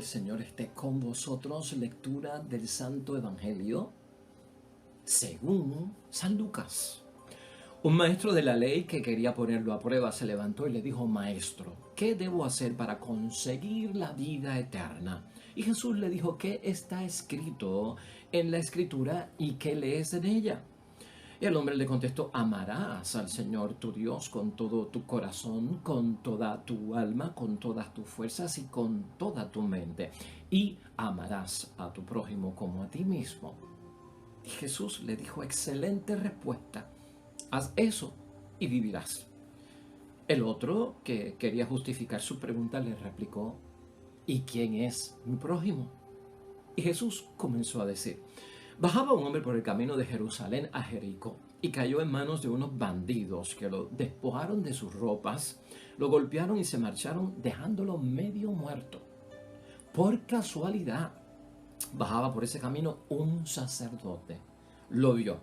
del Señor esté con vosotros. Lectura del Santo Evangelio según San Lucas. Un maestro de la ley que quería ponerlo a prueba se levantó y le dijo: Maestro, ¿qué debo hacer para conseguir la vida eterna? Y Jesús le dijo: ¿qué está escrito en la Escritura y qué lees en ella? Y el hombre le contestó: amarás al Señor tu Dios con todo tu corazón, con toda tu alma, con todas tus fuerzas y con toda tu mente. Y amarás a tu prójimo como a ti mismo. Y Jesús le dijo: excelente respuesta. Haz eso y vivirás. El otro, que quería justificar su pregunta, le replicó: ¿y quién es mi prójimo? Y Jesús comenzó a decir: bajaba un hombre por el camino de Jerusalén a Jericó y cayó en manos de unos bandidos que lo despojaron de sus ropas, lo golpearon y se marcharon dejándolo medio muerto. Por casualidad, bajaba por ese camino un sacerdote. Lo vio,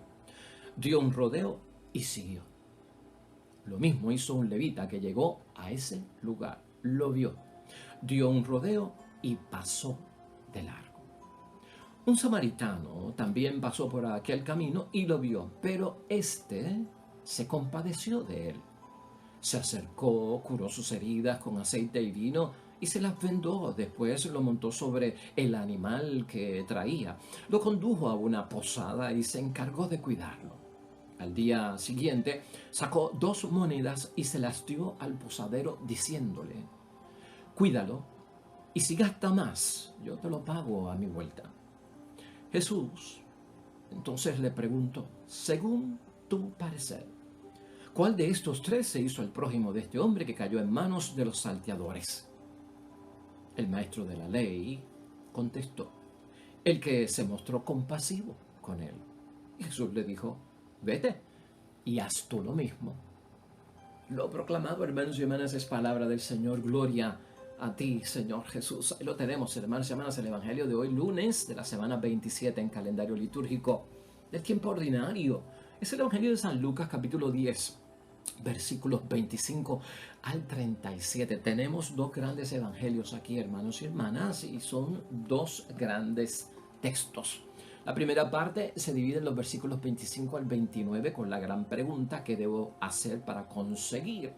dio un rodeo y siguió. Lo mismo hizo un levita que llegó a ese lugar. Lo vio, dio un rodeo y pasó de largo. Un samaritano también pasó por aquel camino y lo vio, pero éste se compadeció de él. Se acercó, curó sus heridas con aceite y vino y se las vendó. Después lo montó sobre el animal que traía, lo condujo a una posada y se encargó de cuidarlo. Al día siguiente sacó 2 monedas y se las dio al posadero diciéndole: cuídalo y si gasta más, yo te lo pago a mi vuelta. Jesús entonces le preguntó: según tu parecer, ¿cuál de estos 3 se hizo el prójimo de este hombre que cayó en manos de los salteadores? El maestro de la ley contestó: el que se mostró compasivo con él. Y Jesús le dijo: vete y haz tú lo mismo. Lo proclamado, hermanos y hermanas, es palabra del Señor. Gloria a ti, Señor Jesús. Ahí lo tenemos, hermanos y hermanas, el Evangelio de hoy, lunes de la semana 27 en calendario litúrgico del tiempo ordinario. Es el Evangelio de San Lucas, capítulo 10, versículos 25 al 37. Tenemos 2 grandes evangelios aquí, hermanos y hermanas, y son 2 grandes textos. La primera parte se divide en los versículos 25 al 29 con la gran pregunta: ¿qué debo hacer para conseguir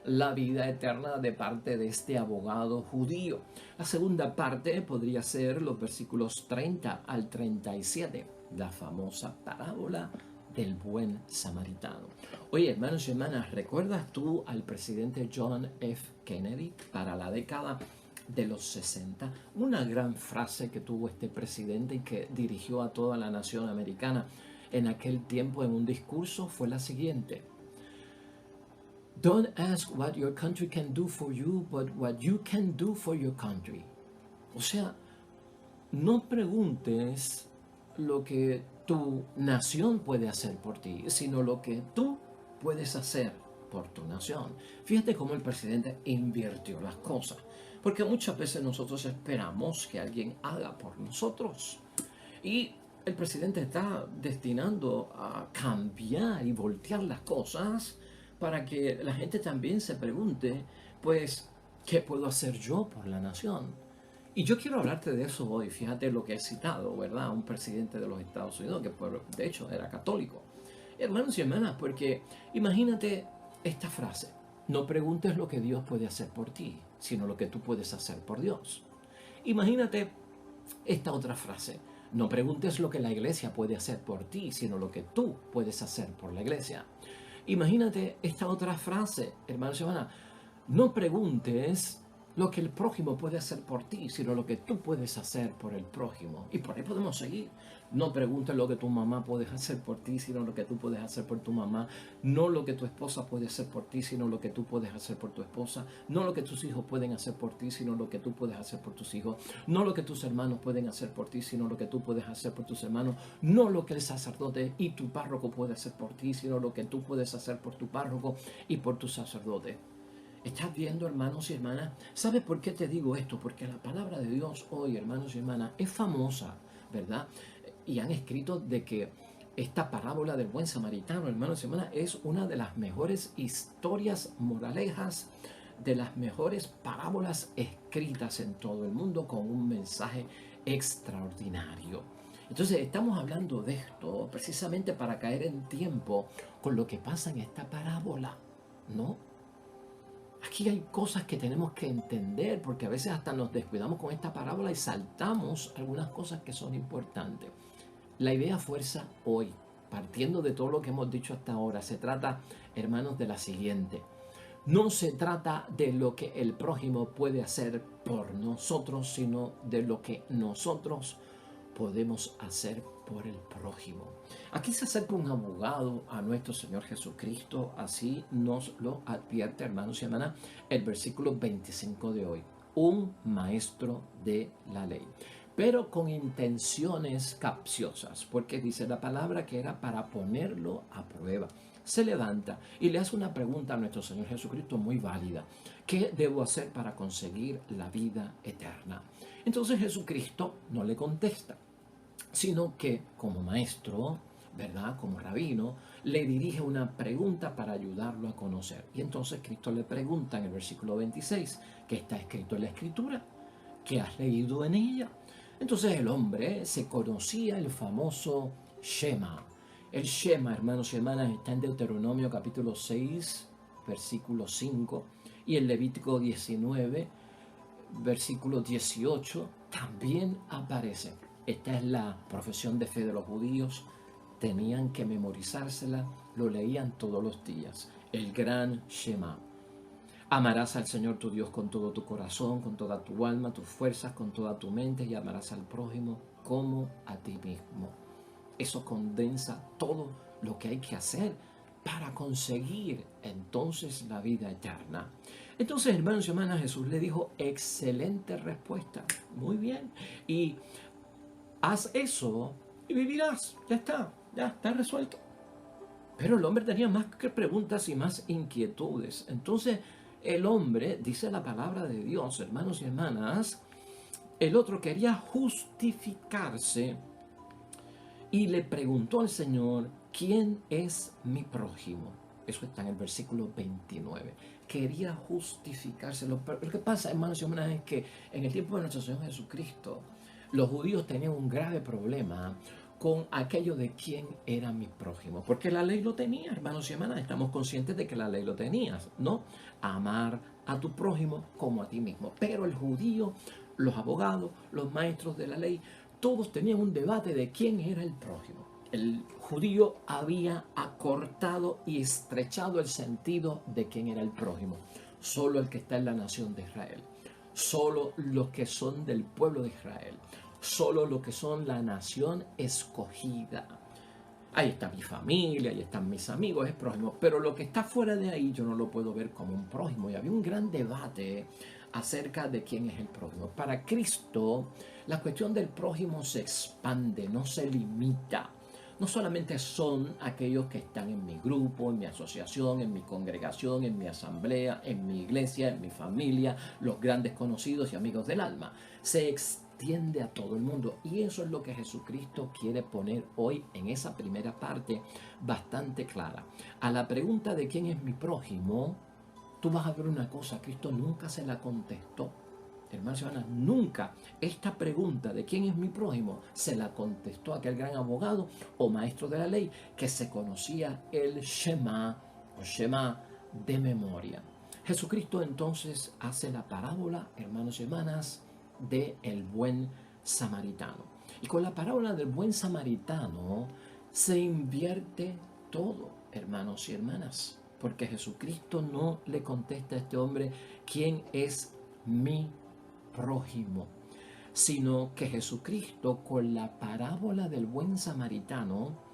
la vida eterna de parte de este abogado judío? La segunda parte podría ser los versículos 30 al 37, la famosa parábola del buen samaritano. Oye, hermanos y hermanas, ¿recuerdas tú al presidente John F. Kennedy para la década de los 60? Una gran frase que tuvo este presidente y que dirigió a toda la nación americana en aquel tiempo en un discurso fue la siguiente: Don't ask what your country can do for you, but what you can do for your country. O sea, no preguntes lo que tu nación puede hacer por ti, sino lo que tú puedes hacer por tu nación. Fíjate cómo el presidente invirtió las cosas, porque muchas veces nosotros esperamos que alguien haga por nosotros. Y el presidente está destinando a cambiar y voltear las cosas para que la gente también se pregunte, pues, ¿qué puedo hacer yo por la nación? Y yo quiero hablarte de eso hoy. Fíjate lo que he citado, ¿verdad? Un presidente de los Estados Unidos que de hecho era católico. Hermanos y hermanas, porque imagínate esta frase: no preguntes lo que Dios puede hacer por ti, sino lo que tú puedes hacer por Dios. Imagínate esta otra frase: no preguntes lo que la iglesia puede hacer por ti, sino lo que tú puedes hacer por la iglesia. Imagínate esta otra frase, hermanos y hermanas: no preguntes lo que el prójimo puede hacer por ti, sino lo que tú puedes hacer por el prójimo. Y por ahí podemos seguir. No preguntes lo que tu mamá puede hacer por ti, sino lo que tú puedes hacer por tu mamá. No lo que tu esposa puede hacer por ti, sino lo que tú puedes hacer por tu esposa. No lo que tus hijos pueden hacer por ti, sino lo que tú puedes hacer por tus hijos. No lo que tus hermanos pueden hacer por ti, sino lo que tú puedes hacer por tus hermanos. No lo que el sacerdote y tu párroco puede hacer por ti, sino lo que tú puedes hacer por tu párroco y por tu sacerdote. ¿Estás viendo, hermanos y hermanas? ¿Sabes por qué te digo esto? Porque la palabra de Dios hoy, hermanos y hermanas, es famosa, ¿verdad? Y han escrito de que esta parábola del buen samaritano, hermanos y hermanas, es una de las mejores historias moralejas de las mejores parábolas escritas en todo el mundo con un mensaje extraordinario. Entonces estamos hablando de esto precisamente para caer en tiempo con lo que pasa en esta parábola, ¿no? Aquí hay cosas que tenemos que entender porque a veces hasta nos descuidamos con esta parábola y saltamos algunas cosas que son importantes. La idea fuerza hoy, partiendo de todo lo que hemos dicho hasta ahora, se trata, hermanos, de la siguiente. No se trata de lo que el prójimo puede hacer por nosotros, sino de lo que nosotros podemos hacer por el prójimo. Aquí se acerca un abogado a nuestro Señor Jesucristo, así nos lo advierte, hermanos y hermanas, el versículo 25 de hoy. Un maestro de la ley, pero con intenciones capciosas, porque dice la palabra que era para ponerlo a prueba. Se levanta y le hace una pregunta a nuestro Señor Jesucristo muy válida. ¿Qué debo hacer para conseguir la vida eterna? Entonces Jesucristo no le contesta, sino que como maestro, ¿verdad? Como rabino, le dirige una pregunta para ayudarlo a conocer. Y entonces Cristo le pregunta en el versículo 26, ¿qué está escrito en la Escritura? ¿Qué has leído en ella? Entonces el hombre se conocía el famoso Shema. El Shema, hermanos y hermanas, está en Deuteronomio capítulo 6, versículo 5, y en Levítico 19, versículo 18, también aparece. Esta es la profesión de fe de los judíos. Tenían que memorizársela, lo leían todos los días. El gran Shema. Amarás al Señor tu Dios con todo tu corazón, con toda tu alma, tus fuerzas, con toda tu mente, y amarás al prójimo como a ti mismo. Eso condensa todo lo que hay que hacer para conseguir entonces la vida eterna. Entonces, hermanos y hermanas, Jesús le dijo, excelente respuesta, muy bien, y haz eso y vivirás, ya está resuelto. Pero el hombre tenía más que preguntas y más inquietudes. Entonces el hombre, dice la palabra de Dios, hermanos y hermanas, el otro quería justificarse y le preguntó al Señor, ¿quién es mi prójimo? Eso está en el versículo 29. Quería justificárselo. Pero lo que pasa, hermanos y hermanas, es que en el tiempo de nuestro Señor Jesucristo, los judíos tenían un grave problema con aquello de quién era mi prójimo. Porque la ley lo tenía, hermanos y hermanas. Estamos conscientes de que la ley lo tenía, ¿no? Amar a tu prójimo como a ti mismo. Pero el judío, los abogados, los maestros de la ley, todos tenían un debate de quién era el prójimo. El judío había acortado y estrechado el sentido de quién era el prójimo. Solo el que está en la nación de Israel. Solo los que son del pueblo de Israel. Solo los que son la nación escogida. Ahí está mi familia, ahí están mis amigos, es prójimo. Pero lo que está fuera de ahí yo no lo puedo ver como un prójimo. Y había un gran debate acerca de quién es el prójimo. Para Cristo, la cuestión del prójimo se expande, no se limita. No solamente son aquellos que están en mi grupo, en mi asociación, en mi congregación, en mi asamblea, en mi iglesia, en mi familia, los grandes conocidos y amigos del alma. Se extiende a todo el mundo. Y eso es lo que Jesucristo quiere poner hoy en esa primera parte bastante clara. A la pregunta de quién es mi prójimo, tú vas a ver una cosa, Cristo nunca se la contestó. Hermanos y hermanas, nunca esta pregunta de quién es mi prójimo se la contestó aquel gran abogado o maestro de la ley que se conocía el Shema o Shema de memoria. Jesucristo entonces hace la parábola, hermanos y hermanas, de el buen samaritano. Y con la parábola del buen samaritano se invierte todo, hermanos y hermanas, porque Jesucristo no le contesta a este hombre quién es mi prójimo, sino que Jesucristo con la parábola del buen samaritano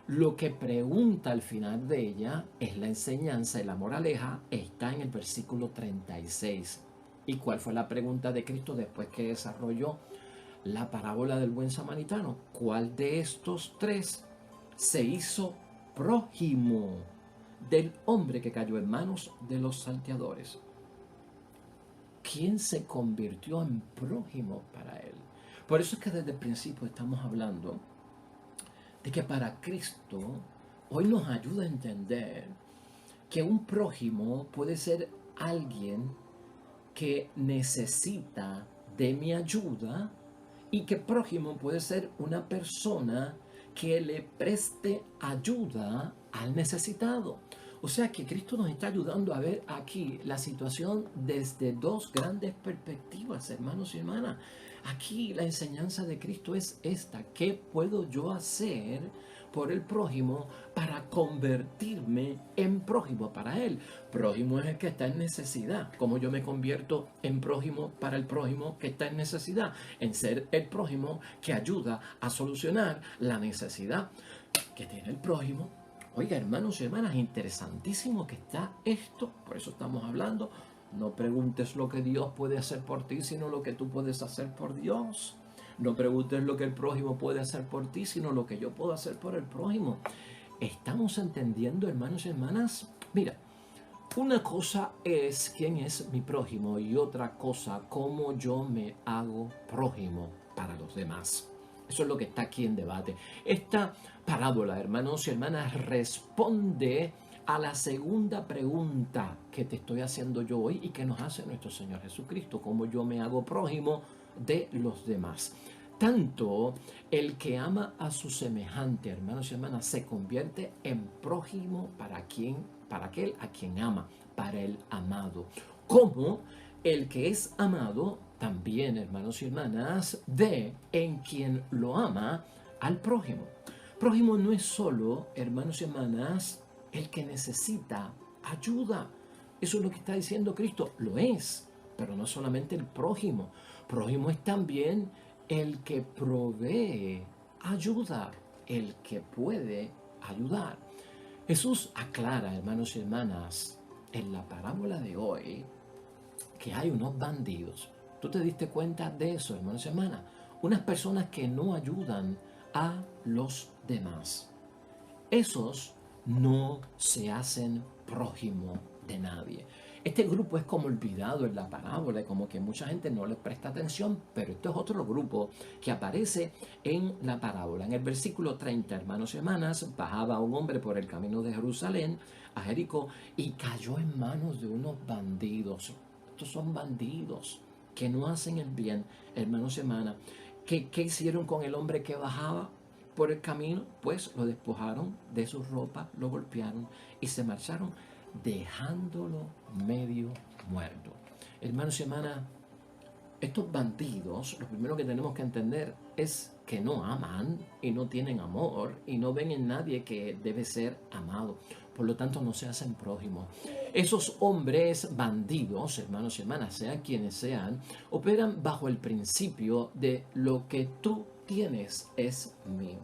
lo que pregunta al final de ella es la enseñanza y la moraleja está en el versículo 36. ¿Y cuál fue la pregunta de Cristo después que desarrolló la parábola del buen samaritano? ¿Cuál de estos tres se hizo prójimo del hombre que cayó en manos de los salteadores? ¿Quién se convirtió en prójimo para él? Por eso es que desde el principio estamos hablando de que para Cristo hoy nos ayuda a entender que un prójimo puede ser alguien que necesita de mi ayuda, y que prójimo puede ser una persona que le preste ayuda al necesitado. O sea que Cristo nos está ayudando a ver aquí la situación desde dos grandes perspectivas, hermanos y hermanas. Aquí la enseñanza de Cristo es esta: ¿qué puedo yo hacer por el prójimo para convertirme en prójimo para él? Prójimo es el que está en necesidad. ¿Cómo yo me convierto en prójimo para el prójimo que está en necesidad? En ser el prójimo que ayuda a solucionar la necesidad que tiene el prójimo. Oiga, hermanos y hermanas, interesantísimo que está esto. Por eso estamos hablando. No preguntes lo que Dios puede hacer por ti, sino lo que tú puedes hacer por Dios. No preguntes lo que el prójimo puede hacer por ti, sino lo que yo puedo hacer por el prójimo. ¿Estamos entendiendo, hermanos y hermanas? Mira, una cosa es quién es mi prójimo y otra cosa cómo yo me hago prójimo para los demás. Eso es lo que está aquí en debate. Esta parábola, hermanos y hermanas, responde a la segunda pregunta que te estoy haciendo yo hoy y que nos hace nuestro Señor Jesucristo: ¿cómo yo me hago prójimo de los demás? Tanto el que ama a su semejante, hermanos y hermanas, se convierte en prójimo para aquel a quien ama, para el amado. Como el que es amado también, hermanos y hermanas, ve en quien lo ama al prójimo. Prójimo no es solo, hermanos y hermanas, el que necesita ayuda. Eso es lo que está diciendo Cristo. Lo es, pero no solamente el prójimo. Prójimo es también el que provee ayuda, el que puede ayudar. Jesús aclara, hermanos y hermanas, en la parábola de hoy, que hay unos bandidos. ¿Tú te diste cuenta de eso, hermanos y hermanas? Unas personas que no ayudan a los demás. Esos no se hacen prójimo de nadie. Este grupo es como olvidado en la parábola, como que mucha gente no les presta atención, pero este es otro grupo que aparece en la parábola. En el versículo 30, hermanos y hermanas, bajaba un hombre por el camino de Jerusalén a Jericó y cayó en manos de unos bandidos. Estos son bandidos que no hacen el bien, hermanos y hermanas. ¿Qué hicieron con el hombre que bajaba por el camino? Pues lo despojaron de sus ropas, lo golpearon y se marcharon, dejándolo medio muerto. Hermanos y hermanas, estos bandidos, lo primero que tenemos que entender es que no aman y no tienen amor y no ven en nadie que debe ser amado. Por lo tanto, no se hacen prójimos. Esos hombres bandidos, hermanos y hermanas, sean quienes sean, operan bajo el principio de lo que tú tienes es mío.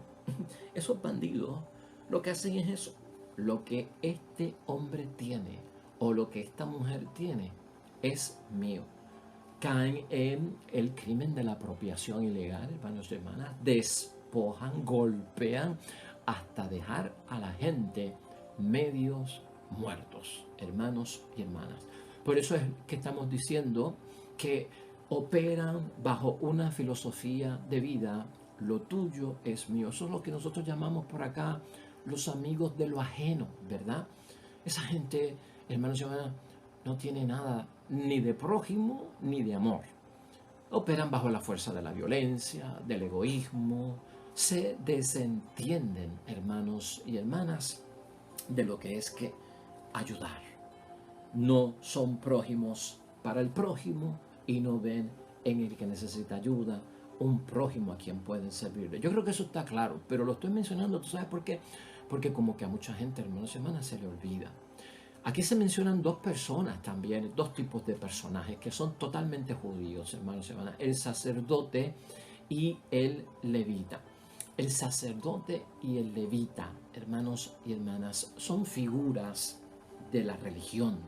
Esos bandidos lo que hacen es eso: lo que este hombre tiene o lo que esta mujer tiene es mío. Caen en el crimen de la apropiación ilegal, hermanos y hermanas. Despojan, golpean hasta dejar a la gente medios muertos, hermanos y hermanas. Por eso es que estamos diciendo que operan bajo una filosofía de vida: lo tuyo es mío. Eso es lo que nosotros llamamos por acá los amigos de lo ajeno, ¿verdad? Esa gente, hermanos y hermanas, no tiene nada ni de prójimo ni de amor. Operan bajo la fuerza de la violencia, del egoísmo. Se desentienden, hermanos y hermanas, de lo que es que ayudar. No son prójimos para el prójimo y no ven en el que necesita ayuda un prójimo a quien pueden servirle. Yo creo que eso está claro, pero lo estoy mencionando, ¿tú sabes por qué? Porque como que a mucha gente, hermanos y hermanas, se le olvida. Aquí se mencionan dos personas también, dos tipos de personajes que son totalmente judíos, hermanos y hermanas: el sacerdote y el levita. El sacerdote y el levita, hermanos y hermanas, son figuras de la religión.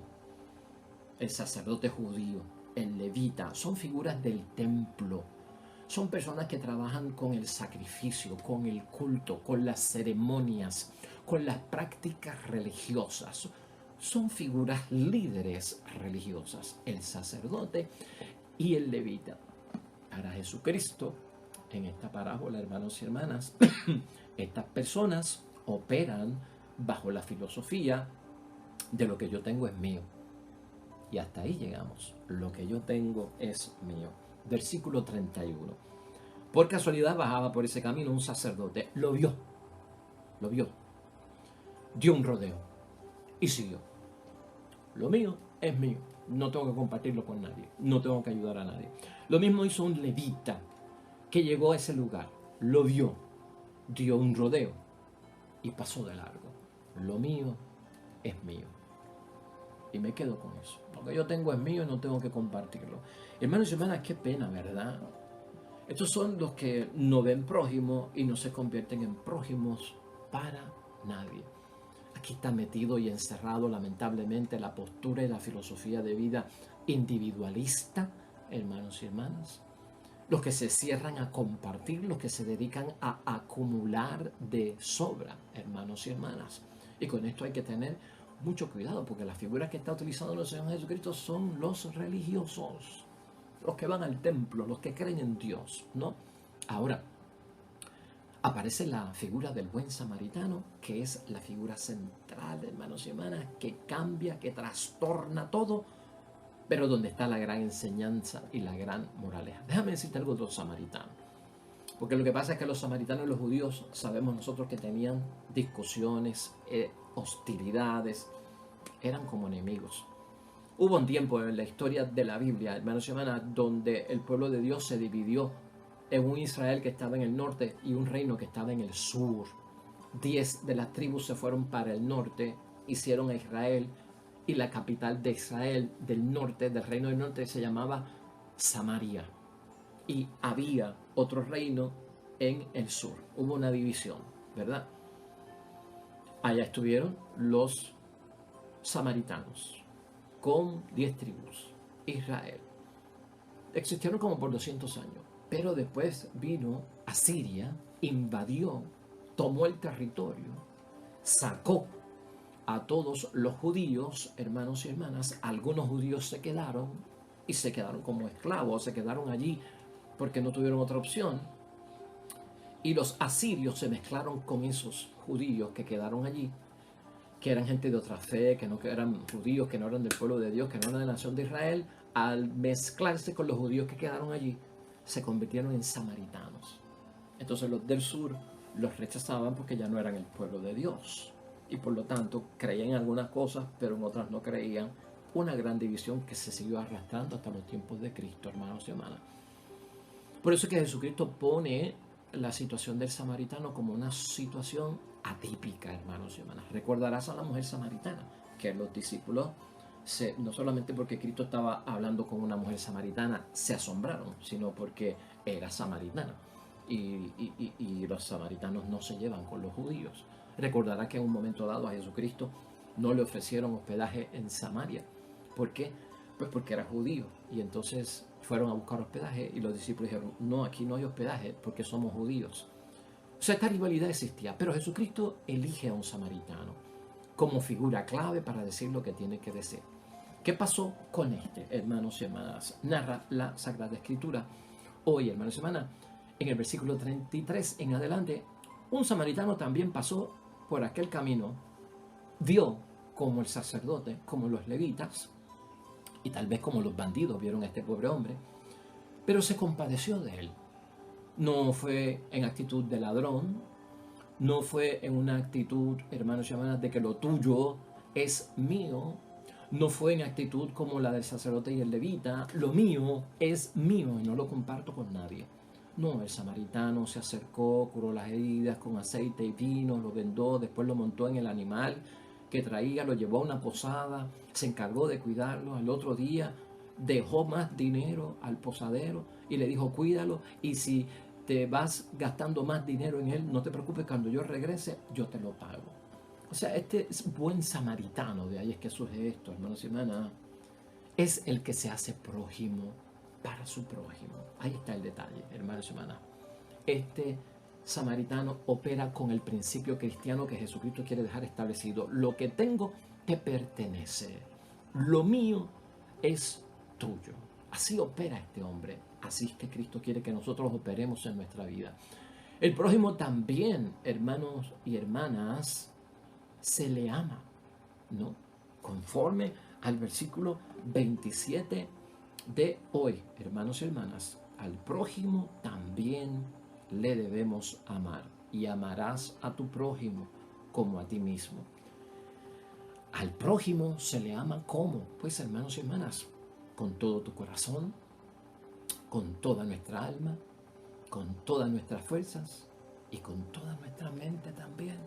El sacerdote judío, el levita, son figuras del templo. Son personas que trabajan con el sacrificio, con el culto, con las ceremonias, con las prácticas religiosas. Son figuras líderes religiosas, el sacerdote y el levita. Para Jesucristo, en esta parábola, hermanos y hermanas, estas personas operan bajo la filosofía de lo que yo tengo es mío. Y hasta ahí llegamos. Lo que yo tengo es mío. Versículo 31. Por casualidad bajaba por ese camino un sacerdote. Lo vio. Dio un rodeo y siguió. Lo mío es mío. No tengo que compartirlo con nadie. No tengo que ayudar a nadie. Lo mismo hizo un levita que llegó a ese lugar. Lo vio. Dio un rodeo y pasó de largo. Lo mío es mío. Y me quedo con eso. Lo que yo tengo es mío y no tengo que compartirlo. Hermanos y hermanas, qué pena, ¿verdad? Estos son los que no ven prójimo y no se convierten en prójimos para nadie. Aquí está metido y encerrado lamentablemente la postura y la filosofía de vida individualista, hermanos y hermanas. Los que se cierran a compartir, los que se dedican a acumular de sobra, hermanos y hermanas. Y con esto hay que tener mucho cuidado, porque las figuras que está utilizando el Señor Jesucristo son los religiosos, los que van al templo, los que creen en Dios, ¿no? Ahora, aparece la figura del buen samaritano, que es la figura central, hermanos y hermanas, que cambia, que trastorna todo, pero donde está la gran enseñanza y la gran moraleja. Déjame decirte algo de los samaritanos, porque lo que pasa es que los samaritanos y los judíos sabemos nosotros que tenían discusiones, hostilidades, eran como enemigos. Hubo un tiempo en la historia de la Biblia, hermanos y hermanas, donde el pueblo de Dios se dividió en un Israel que estaba en el norte y un reino que estaba en el sur. 10 de las tribus se fueron para el norte, hicieron a Israel, y la capital de Israel del norte, del reino del norte, se llamaba Samaria. Y había otro reino en el sur. Hubo una división, ¿verdad? Allá estuvieron los samaritanos con 10 tribus, Israel. Existieron como por 200 años, pero después vino Asiria, invadió, tomó el territorio, sacó a todos los judíos, hermanos y hermanas. Algunos judíos se quedaron y se quedaron como esclavos, se quedaron allí porque no tuvieron otra opción. Y los asirios se mezclaron con esos judíos que quedaron allí, que eran gente de otra fe, que no eran judíos, que no eran del pueblo de Dios, que no eran de la nación de Israel. Al mezclarse con los judíos que quedaron allí, se convirtieron en samaritanos. Entonces los del sur los rechazaban porque ya no eran el pueblo de Dios. Y por lo tanto creían en algunas cosas, pero en otras no creían. Una gran división que se siguió arrastrando hasta los tiempos de Cristo, hermanos y hermanas. Por eso es que Jesucristo pone la situación del samaritano como una situación atípica, hermanos y hermanas. Recordarás a la mujer samaritana, que los discípulos, no solamente porque Cristo estaba hablando con una mujer samaritana, se asombraron, sino porque era samaritana. Y los samaritanos no se llevan con los judíos. Recordará que en un momento dado a Jesucristo no le ofrecieron hospedaje en Samaria. ¿Por qué? Pues porque era judío. Y entonces fueron a buscar hospedaje y los discípulos dijeron, no, aquí no hay hospedaje porque somos judíos. O sea, esta rivalidad existía, pero Jesucristo elige a un samaritano como figura clave para decir lo que tiene que decir. ¿Qué pasó con este, hermanos y hermanas? Narra la Sagrada Escritura. Hoy, hermanos y hermanas, en el versículo 33 en adelante, un samaritano también pasó por aquel camino, vio como el sacerdote, como los levitas, y tal vez como los bandidos vieron a este pobre hombre, pero se compadeció de él. No fue en actitud de ladrón, no fue en una actitud, hermanos y hermanas, de que lo tuyo es mío, no fue en actitud como la del sacerdote y el levita, lo mío es mío y no lo comparto con nadie. No, el samaritano se acercó, curó las heridas con aceite y vino, lo vendó, después lo montó en el animal que traía, lo llevó a una posada, se encargó de cuidarlo. Al otro día dejó más dinero al posadero y le dijo, cuídalo, y si te vas gastando más dinero en él, no te preocupes, cuando yo regrese, yo te lo pago. O sea, este buen samaritano, de ahí es que surge esto, hermanos y hermanas, es el que se hace prójimo para su prójimo. Ahí está el detalle, hermanos y hermanas. Este samaritano opera con el principio cristiano que Jesucristo quiere dejar establecido. Lo que tengo te pertenece. Lo mío es tuyo. Así opera este hombre. Así es que Cristo quiere que nosotros operemos en nuestra vida. El prójimo también, hermanos y hermanas, se le ama, ¿no? Conforme al versículo 27 de hoy, hermanos y hermanas, al prójimo también le debemos amar, y amarás a tu prójimo como a ti mismo. Al prójimo se le ama ¿cómo? Pues, hermanos y hermanas, con todo tu corazón, con toda nuestra alma, con todas nuestras fuerzas y con toda nuestra mente también.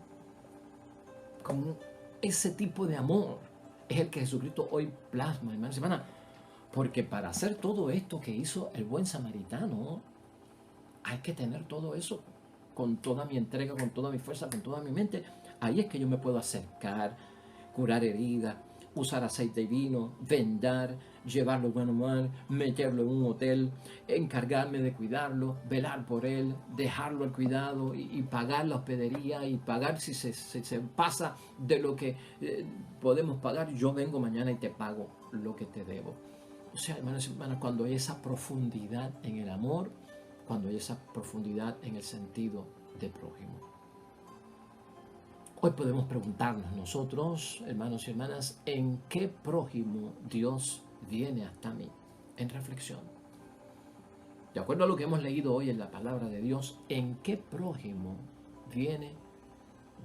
Con ese tipo de amor es el que Jesucristo hoy plasma, hermanos y hermanas. Porque para hacer todo esto que hizo el buen samaritano, hay que tener todo eso con toda mi entrega, con toda mi fuerza, con toda mi mente. Ahí es que yo me puedo acercar, curar heridas, usar aceite y vino, vendar, llevarlo bueno mal, meterlo en un hotel, encargarme de cuidarlo, velar por él, dejarlo al cuidado y pagar la hospedería y pagar si se pasa de lo que podemos pagar. Yo vengo mañana y te pago lo que te debo. O sea, hermanos y hermanas, cuando hay esa profundidad en el amor, cuando hay esa profundidad en el sentido de prójimo. Hoy podemos preguntarnos nosotros, hermanos y hermanas, ¿en qué prójimo Dios viene hasta mí? En reflexión. De acuerdo a lo que hemos leído hoy en la palabra de Dios, ¿en qué prójimo viene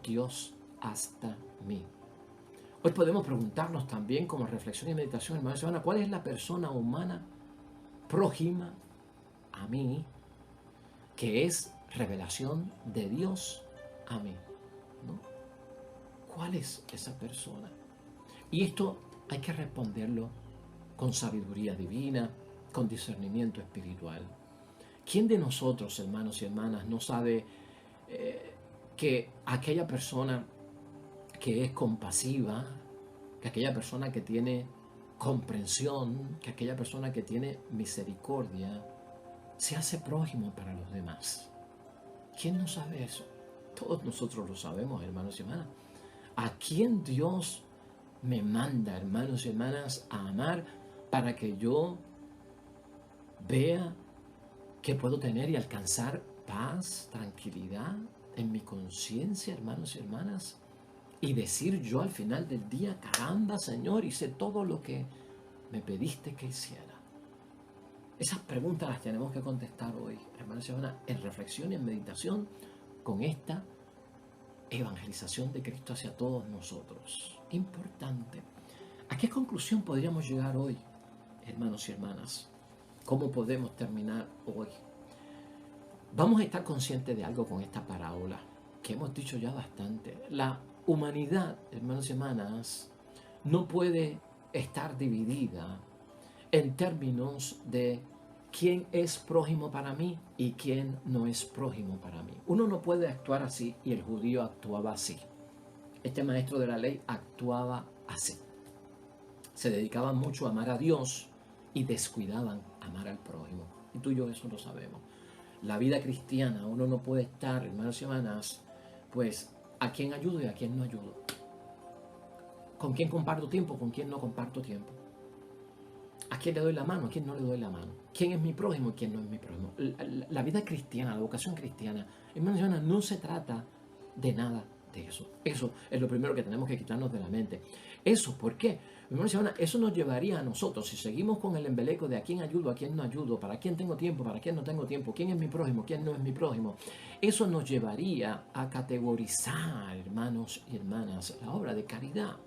Dios hasta mí? Hoy podemos preguntarnos también como reflexión y meditación, hermanos y hermanas, ¿cuál es la persona humana prójima a mí que es revelación de Dios a mí? ¿No? ¿Cuál es esa persona? Y esto hay que responderlo con sabiduría divina, con discernimiento espiritual. ¿Quién de nosotros, hermanos y hermanas, no sabe que aquella persona que es compasiva, que aquella persona que tiene comprensión, que aquella persona que tiene misericordia, se hace prójimo para los demás? ¿Quién no sabe eso? Todos nosotros lo sabemos, hermanos y hermanas. ¿A quién Dios me manda, hermanos y hermanas, a amar para que yo vea que puedo tener y alcanzar paz, tranquilidad en mi conciencia, hermanos y hermanas? Y decir yo al final del día, caramba, Señor, hice todo lo que me pediste que hiciera. Esas preguntas las tenemos que contestar hoy, hermanos y hermanas, en reflexión y en meditación con esta evangelización de Cristo hacia todos nosotros. Importante. ¿A qué conclusión podríamos llegar hoy, hermanos y hermanas? ¿Cómo podemos terminar hoy? Vamos a estar conscientes de algo con esta parábola, que hemos dicho ya bastante. La humanidad, hermanos y hermanas, no puede estar dividida en términos de quién es prójimo para mí y quién no es prójimo para mí. Uno no puede actuar así, y el judío actuaba así. Este maestro de la ley actuaba así. Se dedicaban mucho a amar a Dios y descuidaban amar al prójimo. Y tú y yo eso lo sabemos. La vida cristiana, uno no puede estar, hermanos y hermanas, pues a quién ayudo y a quién no ayudo. ¿Con quién comparto tiempo? ¿Con quién no comparto tiempo? ¿A quién le doy la mano? ¿A quién no le doy la mano? ¿Quién es mi prójimo y quién no es mi prójimo? La vida cristiana, la vocación cristiana, hermanos y hermanas, no se trata de nada de eso. Eso es lo primero que tenemos que quitarnos de la mente. ¿Eso por qué? Hermanos y hermanas, eso nos llevaría a nosotros, si seguimos con el embeleco de a quién ayudo, a quién no ayudo, para quién tengo tiempo, para quién no tengo tiempo, quién es mi prójimo, quién no es mi prójimo. Eso nos llevaría a categorizar, hermanos y hermanas, la obra de caridad,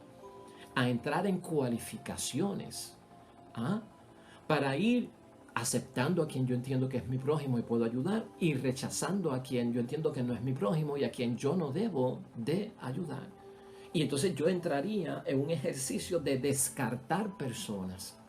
a entrar en cualificaciones, para ir aceptando a quien yo entiendo que es mi prójimo y puedo ayudar, y rechazando a quien yo entiendo que no es mi prójimo y a quien yo no debo de ayudar. Y entonces yo entraría en un ejercicio de descartar personas.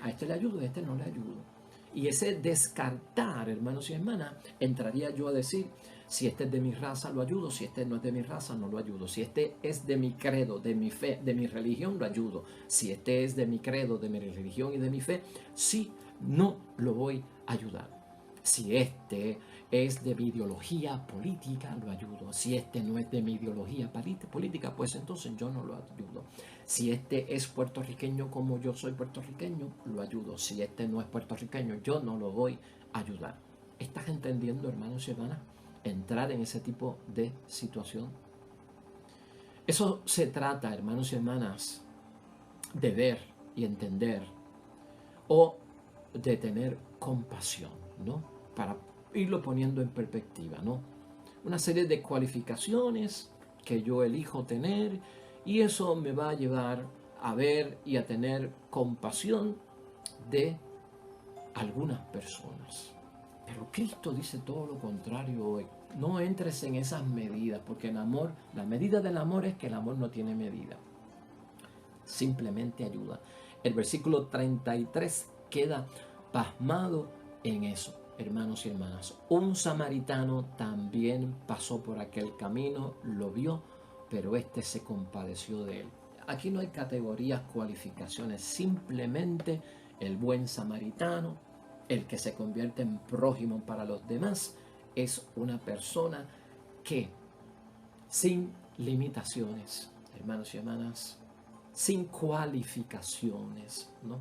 A este le ayudo, a este no le ayudo. Y ese descartar, hermanos y hermanas, entraría yo a decir, si este es de mi raza, lo ayudo. Si este no es de mi raza, no lo ayudo. Si este es de mi credo, de mi fe, de mi religión, lo ayudo. Si este es de mi credo, de mi religión y de mi fe, sí, no lo voy a ayudar. Si este es de mi ideología política, lo ayudo. Si este no es de mi ideología política, pues entonces yo no lo ayudo. Si este es puertorriqueño como yo soy puertorriqueño, lo ayudo. Si este no es puertorriqueño, yo no lo voy a ayudar. ¿Estás entendiendo, hermanos y hermanas? Entrar en ese tipo de situación. Eso se trata, hermanos y hermanas, de ver y entender, o de tener compasión, ¿no? Para irlo poniendo en perspectiva, ¿no? Una serie de cualificaciones que yo elijo tener, y eso me va a llevar a ver y a tener compasión de algunas personas. Pero Cristo dice todo lo contrario hoy. No entres en esas medidas, porque el amor, la medida del amor es que el amor no tiene medida. Simplemente ayuda. El versículo 33 queda pasmado en eso, hermanos y hermanas. Un samaritano también pasó por aquel camino, lo vio, pero este se compadeció de él. Aquí no hay categorías, cualificaciones, simplemente el buen samaritano, el que se convierte en prójimo para los demás, es una persona que, sin limitaciones, hermanos y hermanas, sin cualificaciones, ¿no?,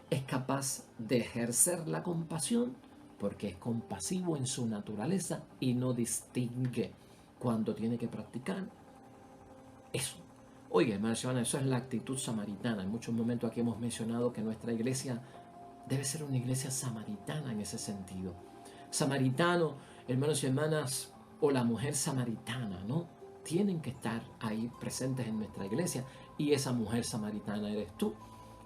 es capaz de ejercer la compasión porque es compasivo en su naturaleza y no distingue cuando tiene que practicar eso. Oiga, hermanos y hermanas, eso es la actitud samaritana. En muchos momentos aquí hemos mencionado que nuestra iglesia debe ser una iglesia samaritana en ese sentido. Samaritano, hermanos y hermanas, o la mujer samaritana, ¿no?, tienen que estar ahí presentes en nuestra iglesia, y esa mujer samaritana eres tú,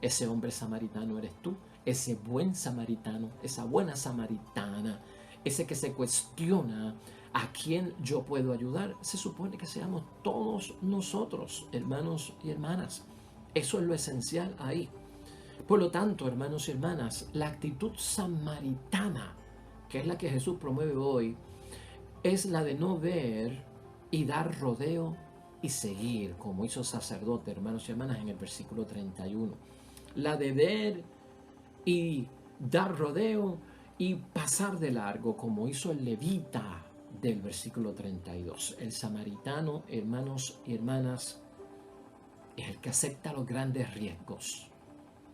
ese hombre samaritano eres tú, ese buen samaritano, esa buena samaritana, ese que se cuestiona a quién yo puedo ayudar. Se supone que seamos todos nosotros, hermanos y hermanas. Eso es lo esencial ahí. Por lo tanto, hermanos y hermanas, la actitud samaritana, que es la que Jesús promueve hoy, es la de no ver y dar rodeo y seguir, como hizo el sacerdote, hermanos y hermanas, en el versículo 31. La de ver y dar rodeo y pasar de largo, como hizo el levita del versículo 32. El samaritano, hermanos y hermanas, es el que acepta los grandes riesgos.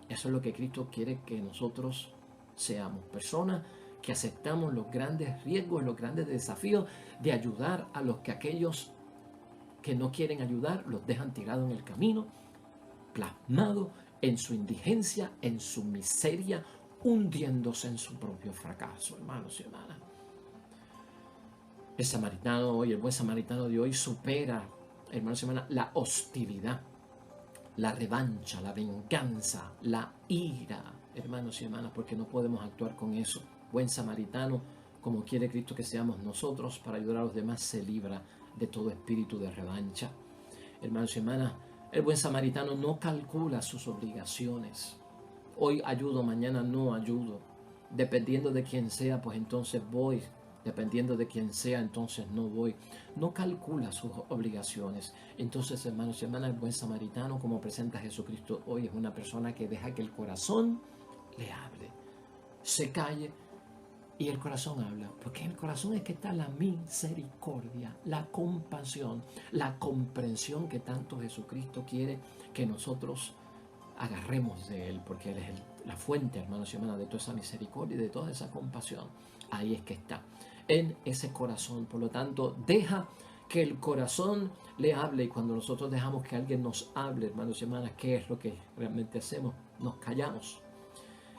Eso es lo que Cristo quiere que nosotros seamos, personas que aceptamos los grandes riesgos, los grandes desafíos de ayudar a los que aquellos que no quieren ayudar los dejan tirados en el camino, plasmados en su indigencia, en su miseria, hundiéndose en su propio fracaso, hermanos y hermanas. El samaritano hoy, el buen samaritano de hoy, supera, hermanos y hermanas, la hostilidad, la revancha, la venganza, la ira, hermanos y hermanas, porque no podemos actuar con eso. Buen samaritano, como quiere Cristo que seamos nosotros para ayudar a los demás, se libra de todo espíritu de revancha. Hermanos y hermanas, el buen samaritano no calcula sus obligaciones. Hoy ayudo, mañana no ayudo. Dependiendo de quién sea, pues entonces voy. Dependiendo de quién sea, entonces no voy. No calcula sus obligaciones. Entonces, hermanos y hermanas, el buen samaritano, como presenta Jesucristo hoy, es una persona que deja que el corazón le hable, se calle y el corazón habla. Porque en el corazón es que está la misericordia, la compasión, la comprensión que tanto Jesucristo quiere que nosotros agarremos de Él, porque Él es la fuente, hermanos y hermanas, de toda esa misericordia y de toda esa compasión. Ahí es que está, en ese corazón. Por lo tanto, deja que el corazón le hable, y cuando nosotros dejamos que alguien nos hable, hermanos y hermanas, ¿qué es lo que realmente hacemos? Nos callamos.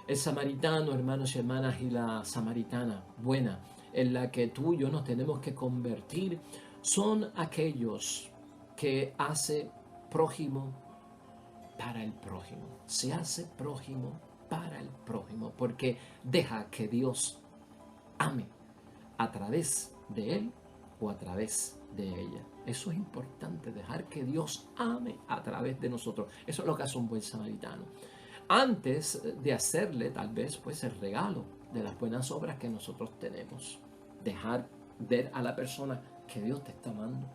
El samaritano, hermanos y hermanas, y la samaritana buena, en la que tú y yo nos tenemos que convertir, son aquellos que hace prójimo para el prójimo. Se hace prójimo para el prójimo, porque deja que Dios ame a través de él o a través de ella. Eso es importante, dejar que Dios ame a través de nosotros. Eso es lo que hace un buen samaritano. Antes de hacerle tal vez pues el regalo de las buenas obras que nosotros tenemos. Dejar ver a la persona que Dios te está amando.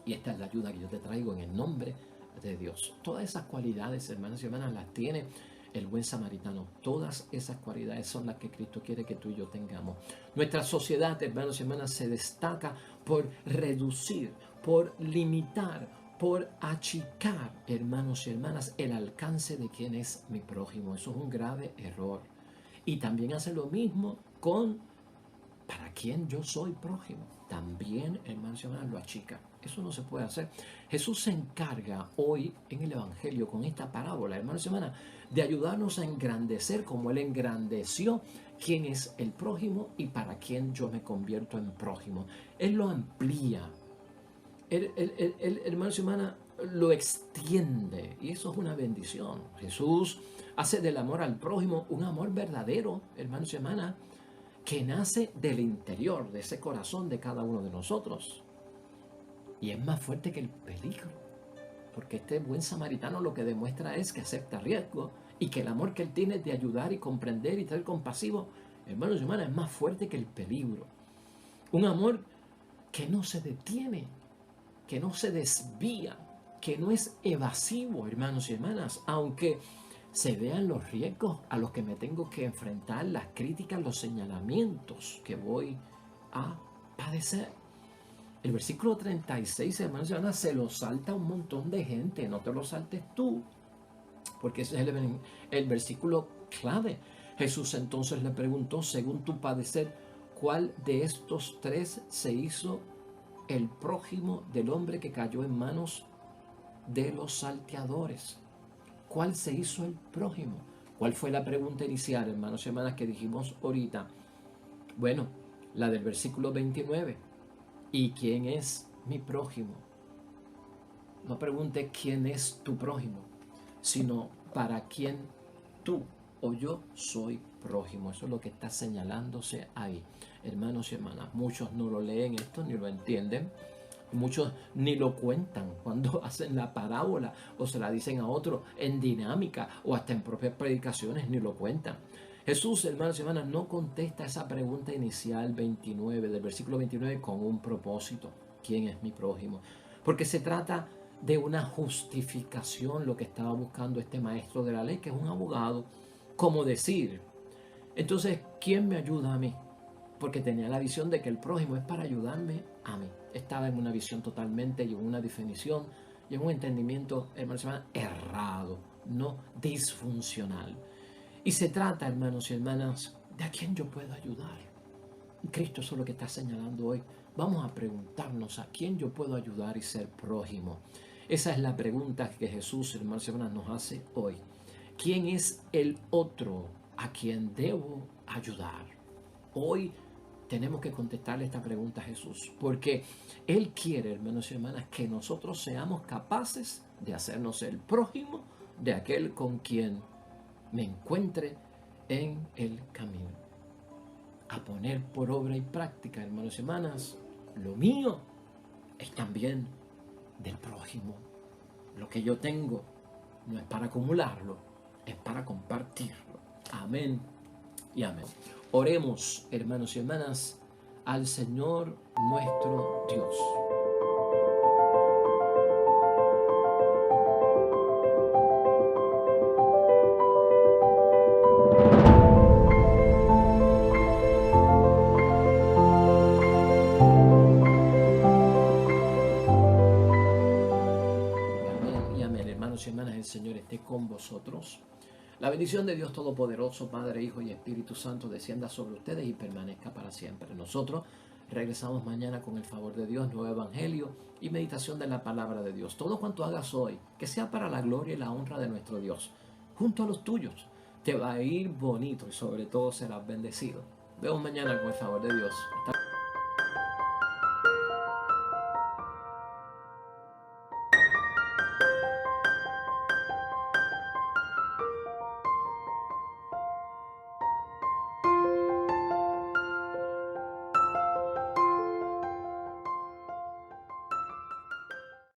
Y esta es la ayuda que yo te traigo en el nombre de Dios. Todas esas cualidades, hermanos y hermanas, las tiene el buen samaritano. Todas esas cualidades son las que Cristo quiere que tú y yo tengamos. Nuestra sociedad, hermanos y hermanas, se destaca por reducir, por limitar, por achicar, hermanos y hermanas, el alcance de quien es mi prójimo. Eso es un grave error. Y también hace lo mismo con para quién yo soy prójimo. También, hermanos y hermanas, lo achica. Eso no se puede hacer. Jesús se encarga hoy en el Evangelio con esta parábola, hermanos y hermanas, de ayudarnos a engrandecer como Él engrandeció quién es el prójimo y para quién yo me convierto en prójimo. Él lo amplía. Él, hermanos y hermanas, lo extiende y eso es una bendición. Jesús hace del amor al prójimo un amor verdadero, hermanos y hermanas, que nace del interior, de ese corazón de cada uno de nosotros. Y es más fuerte que el peligro, porque este buen samaritano lo que demuestra es que acepta riesgo y que el amor que él tiene de ayudar y comprender y ser compasivo, hermanos y hermanas, es más fuerte que el peligro. Un amor que no se detiene, que no se desvía, que no es evasivo, hermanos y hermanas, aunque se vean los riesgos a los que me tengo que enfrentar, las críticas, los señalamientos que voy a padecer. El versículo 36, hermanos y hermanas, se lo salta un montón de gente. No te lo saltes tú, porque ese es el versículo clave. Jesús entonces le preguntó, según tu padecer, ¿cuál de estos tres se hizo el prójimo del hombre que cayó en manos de los salteadores? ¿Cuál se hizo el prójimo? ¿Cuál fue la pregunta inicial, hermanos y hermanas, que dijimos ahorita? Bueno, la del versículo 29. ¿Y quién es mi prójimo? No pregunte quién es tu prójimo, sino para quién tú o yo soy prójimo. Eso es lo que está señalándose ahí. Hermanos y hermanas, muchos no lo leen esto ni lo entienden. Muchos ni lo cuentan cuando hacen la parábola o se la dicen a otro en dinámica o hasta en propias predicaciones, ni lo cuentan. Jesús, hermanos y hermanas, no contesta esa pregunta inicial 29, del versículo 29, con un propósito. ¿Quién es mi prójimo? Porque se trata de una justificación, lo que estaba buscando este maestro de la ley, que es un abogado, como decir, entonces, ¿quién me ayuda a mí? Porque tenía la visión de que el prójimo es para ayudarme a mí. Estaba en una visión totalmente y en una definición y en un entendimiento, hermanos y hermanas, errado, no disfuncional. Y se trata, hermanos y hermanas, de a quién yo puedo ayudar. Cristo eso es lo que está señalando hoy. Vamos a preguntarnos a quién yo puedo ayudar y ser prójimo. Esa es la pregunta que Jesús, hermanos y hermanas, nos hace hoy. ¿Quién es el otro a quien debo ayudar? Hoy tenemos que contestarle esta pregunta a Jesús, porque Él quiere, hermanos y hermanas, que nosotros seamos capaces de hacernos el prójimo de aquel con quien me encuentre en el camino. A poner por obra y práctica, hermanos y hermanas, lo mío es también del prójimo. Lo que yo tengo no es para acumularlo, es para compartirlo. Amén y amén. Oremos, hermanos y hermanas, al Señor nuestro Dios. Amén y amén, hermanos y hermanas, el Señor esté con vosotros. La bendición de Dios Todopoderoso, Padre, Hijo y Espíritu Santo, descienda sobre ustedes y permanezca para siempre. Nosotros regresamos mañana con el favor de Dios, nuevo evangelio y meditación de la palabra de Dios. Todo cuanto hagas hoy, que sea para la gloria y la honra de nuestro Dios. Junto a los tuyos, te va a ir bonito y sobre todo serás bendecido. Vemos mañana con el favor de Dios.